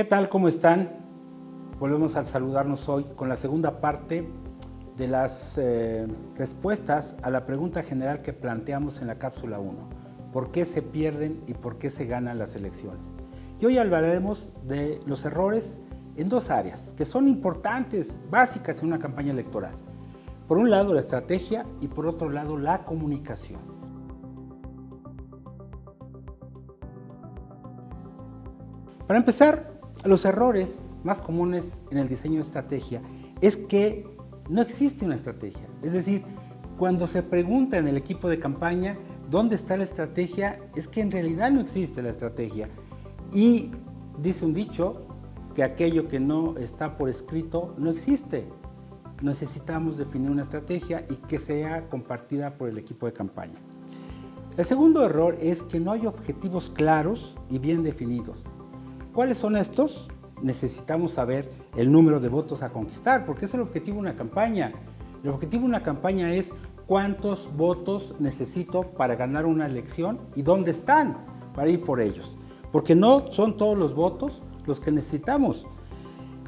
¿Qué tal? ¿Cómo están? Volvemos a saludarnos hoy con la segunda parte de las respuestas a la pregunta general que planteamos en la cápsula 1. ¿Por qué se pierden y por qué se ganan las elecciones? Y hoy hablaremos de los errores en dos áreas que son importantes, básicas en una campaña electoral. Por un lado la estrategia y por otro lado la comunicación. Para empezar, los errores más comunes en el diseño de estrategia es que no existe una estrategia. Es decir, cuando se pregunta en el equipo de campaña dónde está la estrategia, es que en realidad no existe la estrategia. Y dice un dicho que aquello que no está por escrito no existe. Necesitamos definir una estrategia y que sea compartida por el equipo de campaña. El segundo error es que no hay objetivos claros y bien definidos. ¿Cuáles son estos? Necesitamos saber el número de votos a conquistar, porque es el objetivo de una campaña. El objetivo de una campaña es cuántos votos necesito para ganar una elección y dónde están para ir por ellos, porque no son todos los votos los que necesitamos.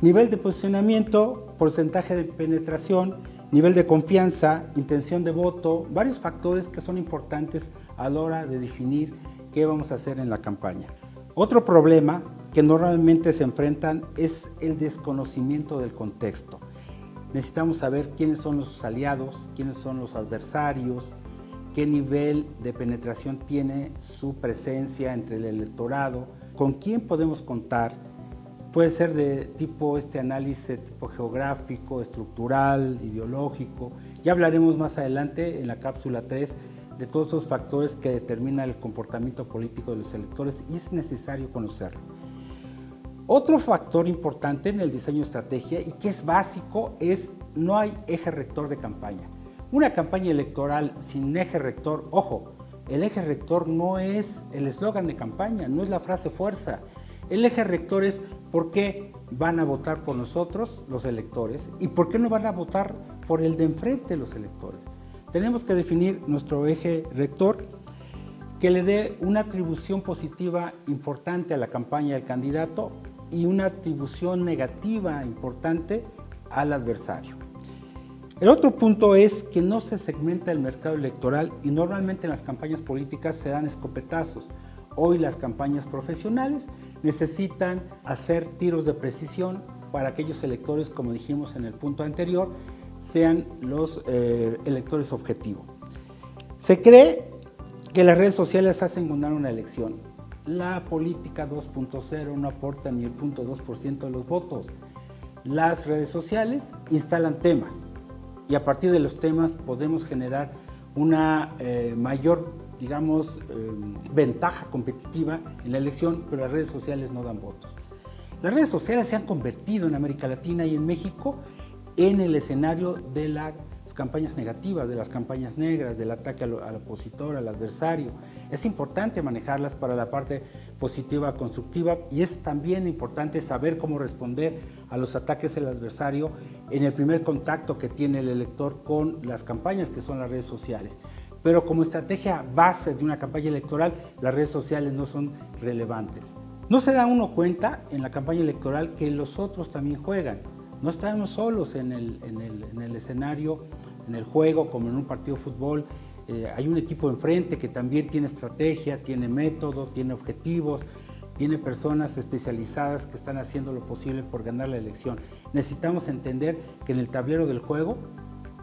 Nivel de posicionamiento, porcentaje de penetración, nivel de confianza, intención de voto, varios factores que son importantes a la hora de definir qué vamos a hacer en la campaña. Otro problema que normalmente se enfrentan es el desconocimiento del contexto. Necesitamos saber quiénes son los aliados, quiénes son los adversarios, qué nivel de penetración tiene su presencia entre el electorado, con quién podemos contar. Puede ser de tipo análisis tipo geográfico, estructural, ideológico. Ya hablaremos más adelante en la cápsula 3 de todos esos factores que determinan el comportamiento político de los electores y es necesario conocerlo. Otro factor importante en el diseño de estrategia y que es básico es no hay eje rector de campaña. Una campaña electoral sin eje rector, ojo, el eje rector no es el eslogan de campaña, no es la frase fuerza. El eje rector es por qué van a votar por nosotros los electores y por qué no van a votar por el de enfrente los electores. Tenemos que definir nuestro eje rector que le dé una atribución positiva importante a la campaña del candidato y una atribución negativa importante al adversario. El otro punto es que no se segmenta el mercado electoral y normalmente en las campañas políticas se dan escopetazos. Hoy las campañas profesionales necesitan hacer tiros de precisión para aquellos electores, como dijimos en el punto anterior, sean los electores objetivo. Se cree que las redes sociales hacen ganar una elección. La política 2.0 no aporta ni el 0.2% de los votos. Las redes sociales instalan temas y a partir de los temas podemos generar una mayor, ventaja competitiva en la elección, pero las redes sociales no dan votos. Las redes sociales se han convertido en América Latina y en México en el escenario de las campañas negativas, de las campañas negras, del ataque al opositor, al adversario. Es importante manejarlas para la parte positiva, constructiva, y es también importante saber cómo responder a los ataques del adversario en el primer contacto que tiene el elector con las campañas, que son las redes sociales. Pero como estrategia base de una campaña electoral, las redes sociales no son relevantes. No se da uno cuenta en la campaña electoral que los otros también juegan. No estamos solos en el escenario, en el juego, como en un partido de fútbol. Hay un equipo enfrente que también tiene estrategia, tiene método, tiene objetivos, tiene personas especializadas que están haciendo lo posible por ganar la elección. Necesitamos entender que en el tablero del juego,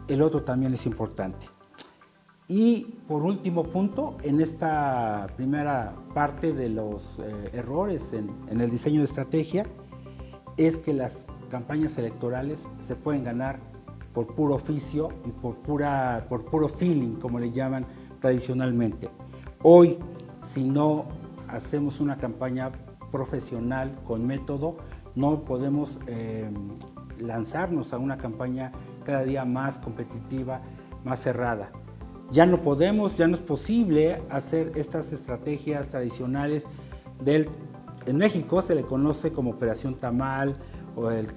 el otro también es importante. Y por último punto, en esta primera parte de los errores en el diseño de estrategia, es que las campañas electorales se pueden ganar por puro oficio y por puro feeling, como le llaman tradicionalmente. Hoy, si no hacemos una campaña profesional con método, no podemos lanzarnos a una campaña cada día más competitiva, más cerrada. Ya no es posible hacer estas estrategias tradicionales en México se le conoce como Operación Tamal, o el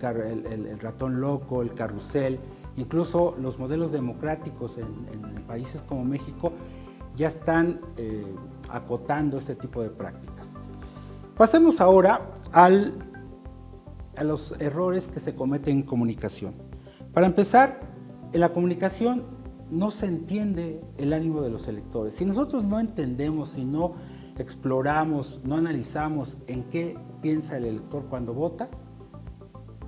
ratón loco, el carrusel. Incluso los modelos democráticos en países como México ya están acotando este tipo de prácticas. Pasemos ahora al a los errores que se cometen en comunicación. Para empezar, en la comunicación no se entiende el ánimo de los electores. Si nosotros no entendemos, si no exploramos, no analizamos en qué piensa el elector cuando vota,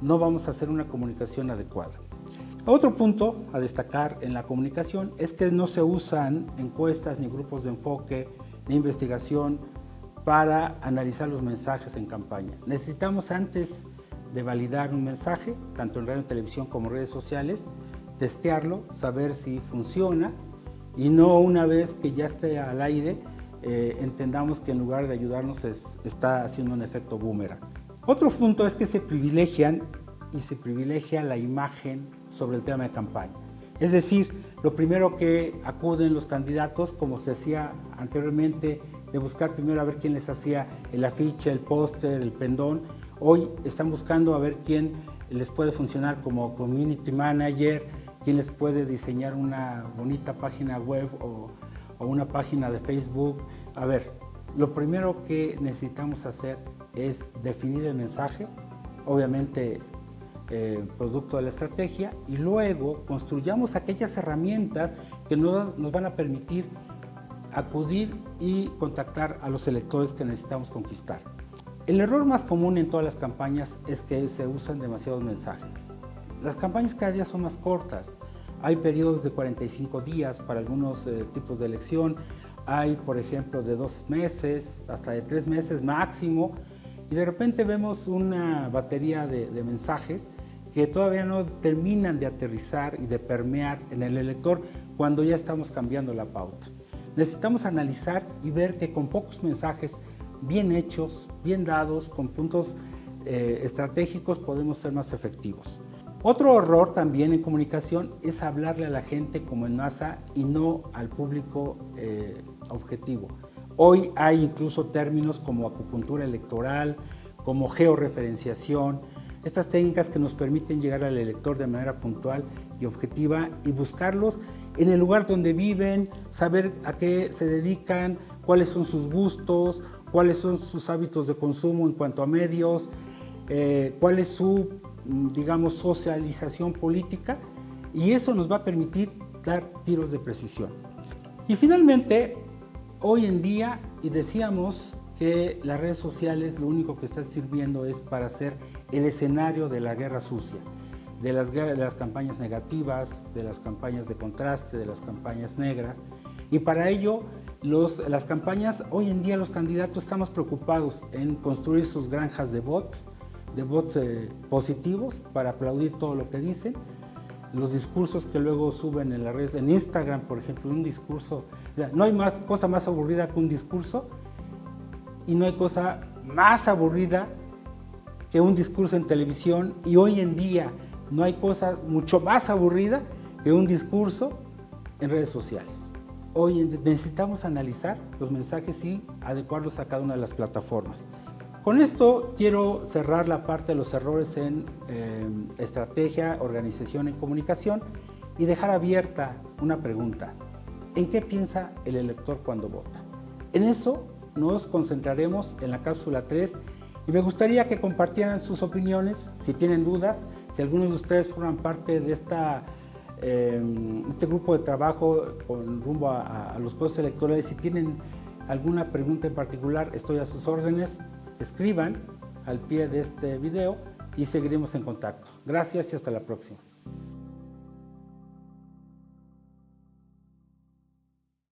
no vamos a hacer una comunicación adecuada. Otro punto a destacar en la comunicación es que no se usan encuestas ni grupos de enfoque ni investigación para analizar los mensajes en campaña. Necesitamos, antes de validar un mensaje, tanto en radio y televisión como en redes sociales, testearlo, saber si funciona, y no una vez que ya esté al aire entendamos que en lugar de ayudarnos está haciendo un efecto boomerang. Otro punto es que se privilegia la imagen sobre el tema de campaña. Es decir, lo primero que acuden los candidatos, como se hacía anteriormente, de buscar primero a ver quién les hacía el afiche, el póster, el pendón. Hoy están buscando a ver quién les puede funcionar como community manager, quién les puede diseñar una bonita página web o una página de Facebook. A ver, lo primero que necesitamos hacer es definir el mensaje, obviamente producto de la estrategia, y luego construyamos aquellas herramientas que nos van a permitir acudir y contactar a los electores que necesitamos conquistar. El error más común en todas las campañas es que se usan demasiados mensajes. Las campañas cada día son más cortas. Hay periodos de 45 días para algunos tipos de elección. Hay, por ejemplo, de 2 meses hasta de 3 meses máximo. Y de repente vemos una batería de mensajes que todavía no terminan de aterrizar y de permear en el elector cuando ya estamos cambiando la pauta. Necesitamos analizar y ver que con pocos mensajes bien hechos, bien dados, con puntos estratégicos, podemos ser más efectivos. Otro error también en comunicación es hablarle a la gente como en masa y no al público objetivo. Hoy hay incluso términos como acupuntura electoral, como georreferenciación, estas técnicas que nos permiten llegar al elector de manera puntual y objetiva y buscarlos en el lugar donde viven, saber a qué se dedican, cuáles son sus gustos, cuáles son sus hábitos de consumo en cuanto a medios, cuál es su, digamos, socialización política, y eso nos va a permitir dar tiros de precisión. Y finalmente, hoy en día, y decíamos que las redes sociales lo único que están sirviendo es para hacer el escenario de la guerra sucia, de las campañas negativas, de las campañas de contraste, de las campañas negras, y para ello las campañas, hoy en día los candidatos estamos preocupados en construir sus granjas de bots positivos para aplaudir todo lo que dicen. Los discursos que luego suben en las redes, en Instagram, por ejemplo, un discurso, no hay cosa más aburrida que un discurso, y no hay cosa más aburrida que un discurso en televisión, y hoy en día no hay cosa mucho más aburrida que un discurso en redes sociales. Hoy necesitamos analizar los mensajes y adecuarlos a cada una de las plataformas. Con esto quiero cerrar la parte de los errores en estrategia, organización y comunicación, y dejar abierta una pregunta. ¿En qué piensa el elector cuando vota? En eso nos concentraremos en la cápsula 3, y me gustaría que compartieran sus opiniones, si tienen dudas, si algunos de ustedes forman parte de este grupo de trabajo con rumbo a los procesos electorales. Si tienen alguna pregunta en particular, estoy a sus órdenes. Escriban al pie de este video y seguiremos en contacto. Gracias y hasta la próxima.